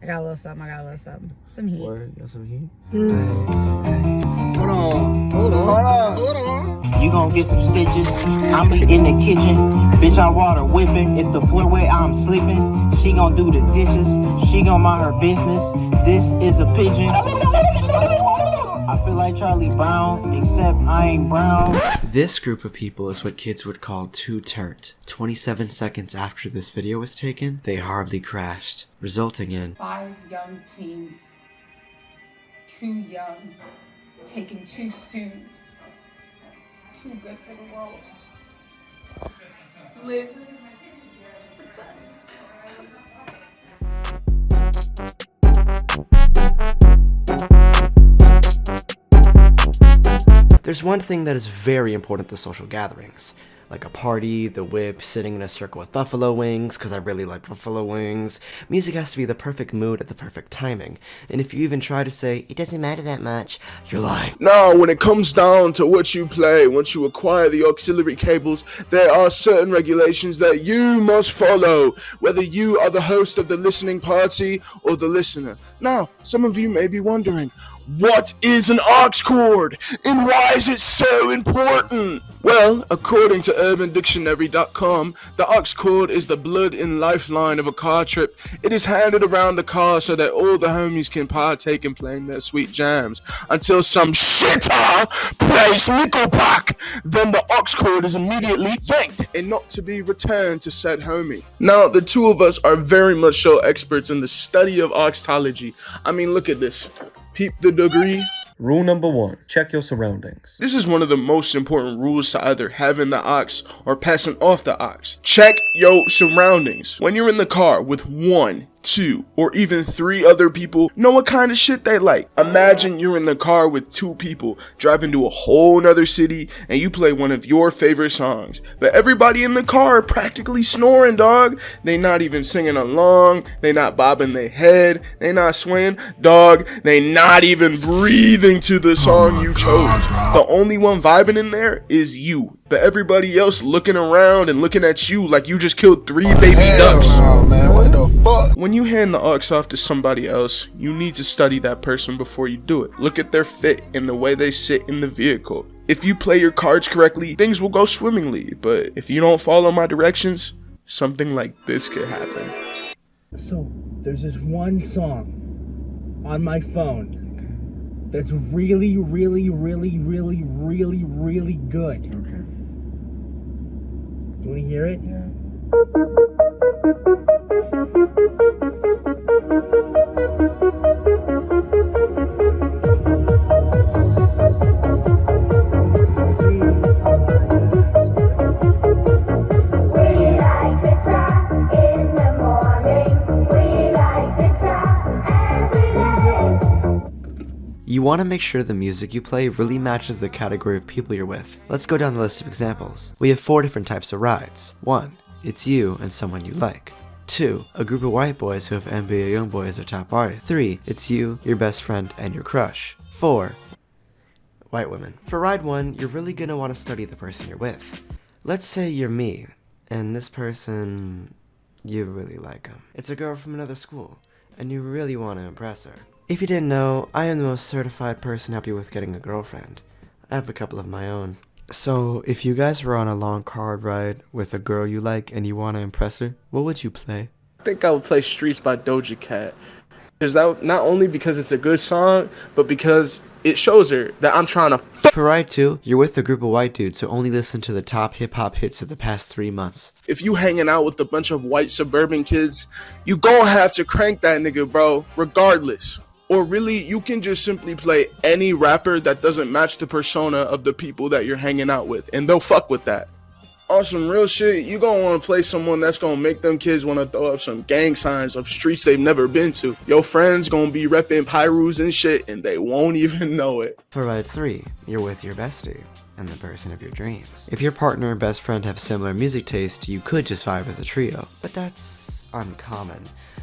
got a little something. I got a little something. Some heat. Word, got some heat? Hold on. You gon' get some stitches. I'm in the kitchen. Bitch, I water whipping. If the floor wet, I'm sleeping. She gon' do the dishes. She gon' mind her business. This is a pigeon. I feel like Charlie Brown, except I ain't brown. This group of people is what kids would call too turnt. 27 seconds after this video was taken, they horribly crashed, resulting in 5 young teens, too young, taken too soon, too good for the world, lived the best. There's one thing that is very important to social gatherings, like a party, the whip, sitting in a circle with buffalo wings, because I really like buffalo wings. Music has to be the perfect mood at the perfect timing, and if you even try to say, it doesn't matter that much, you're lying. Now, when it comes down to what you play, once you acquire the auxiliary cables, there are certain regulations that you must follow, whether you are the host of the listening party or the listener. Now, some of you may be wondering, what is an aux cord, and why is it so important? Well, according to UrbanDictionary.com, the aux cord is the blood and lifeline of a car trip. It is handed around the car so that all the homies can partake in playing their sweet jams until some shitter plays Nickelback. Then the aux cord is immediately yanked and not to be returned to said homie. Now, the two of us are very much so experts in the study of auxology. I mean, look at this. Peep the degree. Rule number 1, check your surroundings. This is one of the most important rules to either having the aux or passing off the aux. Check your surroundings. When you're in the car with 1, 2, or even 3 other people, know what kind of shit they like. Imagine you're in the car with 2 people driving to a whole nother city and you play one of your favorite songs, but everybody in the car are practically snoring, dog. They not even singing along, they not bobbing their head, they not swaying, dog. They not even breathing to the song you chose. The only one vibing in there is you, but everybody else looking around and looking at you like you just killed 3 baby ducks. Oh man, what the fuck? When you hand the aux off to somebody else, you need to study that person before you do it. Look at their fit and the way they sit in the vehicle. If you play your cards correctly, things will go swimmingly, but if you don't follow my directions, something like this could happen. So, there's this one song on my phone that's really, really, really, really, really, really good. Okay. You wanna hear it? Yeah. You want to make sure the music you play really matches the category of people you're with. Let's go down the list of examples. We have 4 different types of rides. 1. It's you and someone you like. 2. A group of white boys who have NBA Youngboy as their top artist. 3. It's you, your best friend, and your crush. 4. White women. For ride 1, you're really gonna want to study the person you're with. Let's say you're me, and this person, you really like him. It's a girl from another school, and you really want to impress her. If you didn't know, I am the most certified person to help you with getting a girlfriend. I have a couple of my own. So, if you guys were on a long car ride with a girl you like and you want to impress her, what would you play? I think I would play Streets by Doja Cat. Because that, not only because it's a good song, but because it shows her that I'm trying to For ride 2, you're with a group of white dudes, so only listen to the top hip-hop hits of the past 3 months. If you hanging out with a bunch of white suburban kids, you gon' have to crank that nigga, bro, regardless. Or really, you can just simply play any rapper that doesn't match the persona of the people that you're hanging out with, and they'll fuck with that. On some real shit, you gonna wanna play someone that's gonna make them kids wanna throw up some gang signs of streets they've never been to. Your friends gonna be repping Pyrus and shit, and they won't even know it. For ride 3, you're with your bestie and the person of your dreams. If your partner and best friend have similar music taste, you could just vibe as a trio, but that's uncommon.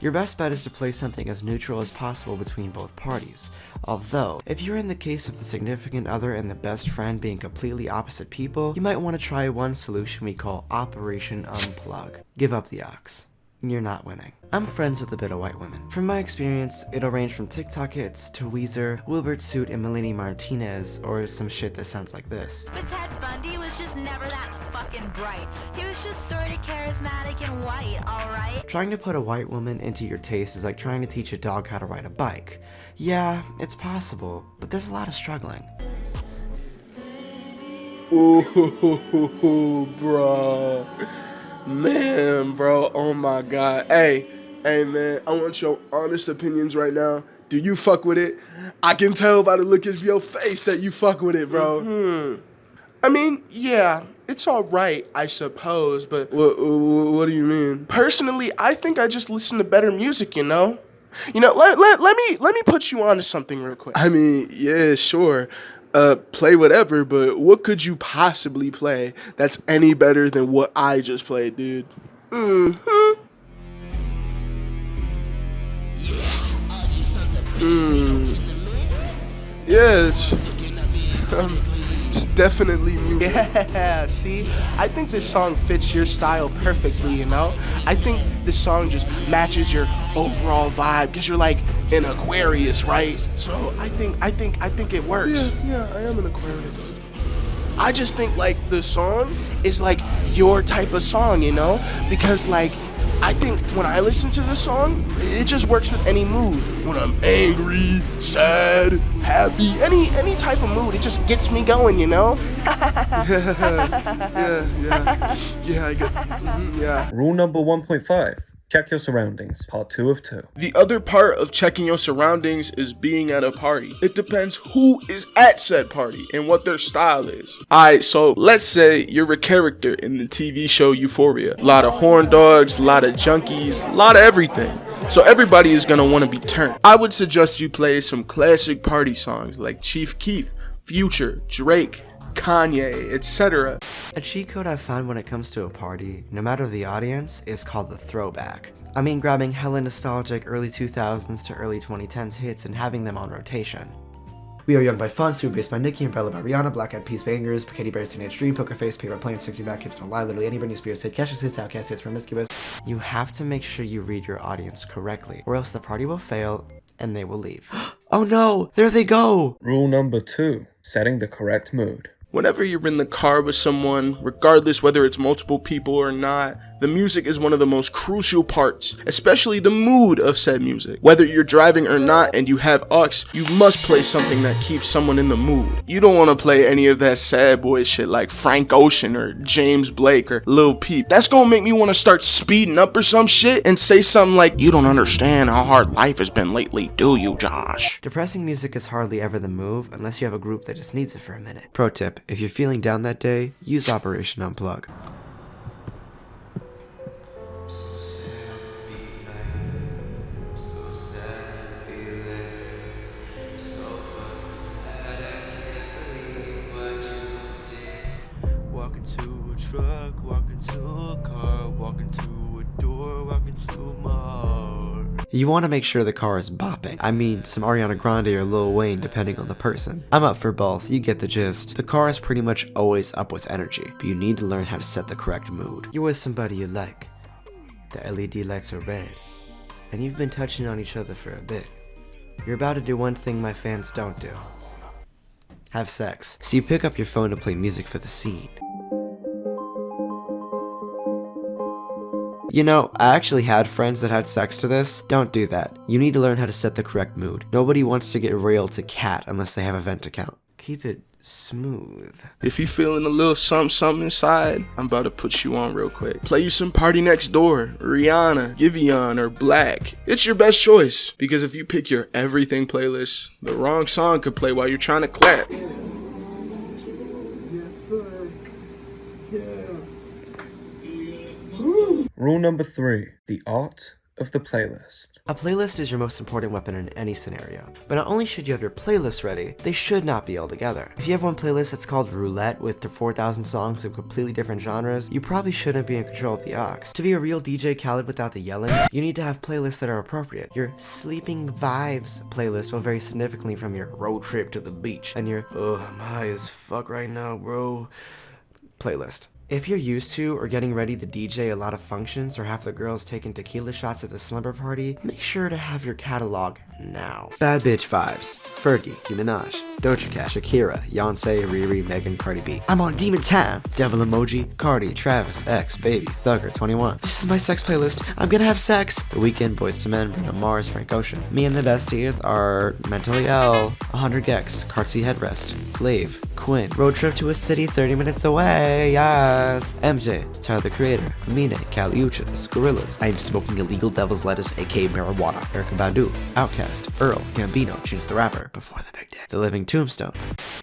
Your best bet is to play something as neutral as possible between both parties. Although, if you're in the case of the significant other and the best friend being completely opposite people, you might want to try one solution we call Operation Unplug. Give up the aux. you're not winning. I'm friends with a bit of white women. From my experience, it'll range from TikTok hits to Weezer, Wilbert Suit and Melanie Martinez, or some shit that sounds like this. But Ted Bundy was just never that fucking bright. He was just sorta charismatic and white, alright? Trying to put a white woman into your taste is like trying to teach a dog how to ride a bike. Yeah, it's possible, but there's a lot of struggling. Ooh, bro. Man, bro. Oh my God. Hey, man. I want your honest opinions right now. Do you fuck with it? I can tell by the look of your face that you fuck with it, bro. I mean, yeah, it's all right, I suppose, but what do you mean? Personally, I think I just listen to better music, you know? You know, let me put you on to something real quick. I mean, yeah, sure. Play whatever, but what could you possibly play that's any better than what I just played, dude? Yeah, it's definitely music. Yeah, see? I think this song fits your style perfectly, you know? I think this song just matches your overall vibe, because you're like an Aquarius, right? So I think it works. Yeah, I am an Aquarius. I just think like the song is like your type of song, you know? Because like I think when I listen to this song, it just works with any mood. When I'm angry, sad, happy, any type of mood, it just gets me going, you know? Yeah, I get. Yeah. Rule number 1.5. Check your surroundings. Part 2 of 2. The other part of checking your surroundings is being at a party. It depends who is at said party and what their style is. Alright, so let's say you're a character in the TV show Euphoria. A lot of horn dogs, a lot of junkies, a lot of everything. So everybody is gonna want to be turned. I would suggest you play some classic party songs like Chief Keef, Future, Drake, Kanye, etc. A cheat code I've found when it comes to a party, no matter the audience, is called the throwback. I mean grabbing hella nostalgic early 2000s to early 2010s hits and having them on rotation. We Are Young by Fun, Super Bass by Nicki, Umbrella by Rihanna, Black Eyed Peas Bangers, Katy Perry's Teenage Dream, Poker Face, Paper Plane, 60 Back, Hips Don't Lie, literally any Britney Spears hit, Kesha's hits, Outkast hits, Promiscuous. You have to make sure you read your audience correctly, or else the party will fail and they will leave. Oh no, there they go! Rule number 2. Setting the correct mood. Whenever you're in the car with someone, regardless whether it's multiple people or not, the music is one of the most crucial parts, especially the mood of said music. Whether you're driving or not and you have aux, you must play something that keeps someone in the mood. You don't want to play any of that sad boy shit like Frank Ocean or James Blake or Lil Peep. That's gonna make me want to start speeding up or some shit and say something like, "You don't understand how hard life has been lately, do you, Josh?" Depressing music is hardly ever the move unless you have a group that just needs it for a minute. Pro tip, if you're feeling down that day, use Operation Unplug. Walk into a truck, walk into a car, walk into a door, walk into my heart. You want to make sure the car is bopping. I mean, some Ariana Grande or Lil Wayne depending on the person. I'm up for both, you get the gist. The car is pretty much always up with energy, but you need to learn how to set the correct mood. You're with somebody you like. The LED lights are red, and you've been touching on each other for a bit. You're about to do one thing my fans don't do. Have sex. So you pick up your phone to play music for the scene. You know, I actually had friends that had sex to this. Don't do that. You need to learn how to set the correct mood. Nobody wants to get railed to cat unless they have a vent account. Keep it smooth. If you feeling a little something inside, I'm about to put you on real quick. Play you some Party Next Door, Rihanna, Giveon, or Black. It's your best choice, because if you pick your everything playlist, the wrong song could play while you're trying to clap. Rule number 3. The art of the playlist. A playlist is your most important weapon in any scenario. But not only should you have your playlist ready, they should not be all together. If you have one playlist that's called Roulette with 4,000 songs of completely different genres, you probably shouldn't be in control of the aux. To be a real DJ Khaled without the yelling, you need to have playlists that are appropriate. Your Sleeping Vibes playlist will vary significantly from your Road Trip to the Beach and your I'm high as fuck right now, bro playlist. If you're used to or getting ready to DJ a lot of functions or have the girls taking tequila shots at the slumber party, make sure to have your catalog now. Bad bitch vibes. Fergie, Nicki Minaj, Doja Cat, Shakira, Beyonce, Riri, Megan, Cardi B. I'm on demon time. Devil emoji, Cardi, Travis, X, Baby, Thugger, 21. This is my sex playlist. I'm gonna have sex. The Weeknd, Boyz II Men, Bruno Mars, Frank Ocean. Me and the besties are Mentally L, 100 Gex, Cartsy Headrest, Lave, Quinn, Road Trip to a City 30 minutes away, yes. MJ, Tyler the Creator, Amine, Kali Uchis, Gorillaz, I Am Smoking Illegal Devil's Lettuce aka Marijuana, Erykah Badu, Outkast, Earl, Gambino, Chance the Rapper, Before the Big Day, The Living Tombstone.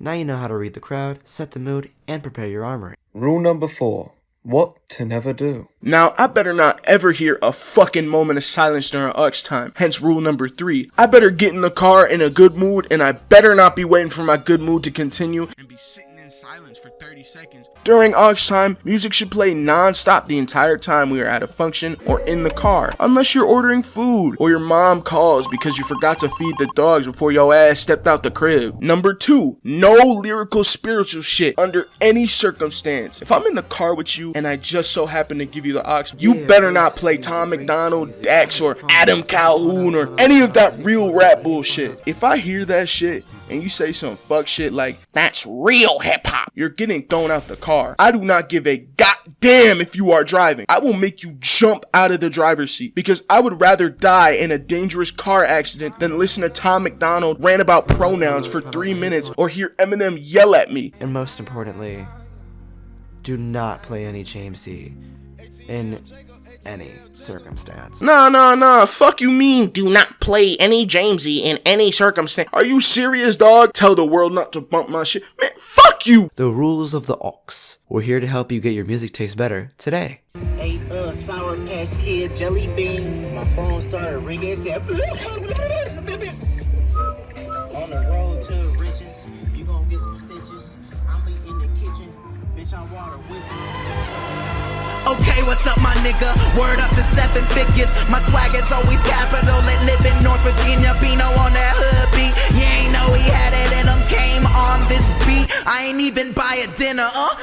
Now you know how to read the crowd, set the mood, and prepare your armory. Rule number 4. What to never do. Now, I better not ever hear a fucking moment of silence during aux time. Hence rule number 3. I better get in the car in a good mood, and I better not be waiting for my good mood to continue and be sitting in silence for 30 seconds. During aux time, music should play non-stop the entire time we are at a function or in the car. Unless you're ordering food or your mom calls because you forgot to feed the dogs before your ass stepped out the crib. Number 2, no lyrical spiritual shit under any circumstance. If I'm in the car with you and I just so happen to give you the aux, you better not play Tom McDonald, Dax, or Adam Calhoun or any of that real rap bullshit. If I hear that shit and you say some fuck shit like, that's real hip hop, you're getting thrown out the car. I do not give a goddamn if you are driving. I will make you jump out of the driver's seat because I would rather die in a dangerous car accident than listen to Tom McDonald rant about pronouns for 3 minutes or hear Eminem yell at me. And most importantly, do not play any James D in any circumstance. Nah, fuck you mean do not play any Jamesy in any circumstance? Are you serious, dog? Tell the world not to bump my shit. Man, fuck you! The Rules of the Aux. We're here to help you get your music taste better today. Ate a Sour Patch Kid jelly bean. My phone started ringing. It said, on the road to riches, you gonna get some stitches. I'm in the kitchen, bitch, I water whipping. Okay, what's up, my nigga? Word up to 7 figures. My swag is always capital and live in North Virginia. Pino on that hood beat. You ain't know he had it in him. Came on this beat. I ain't even buy a dinner,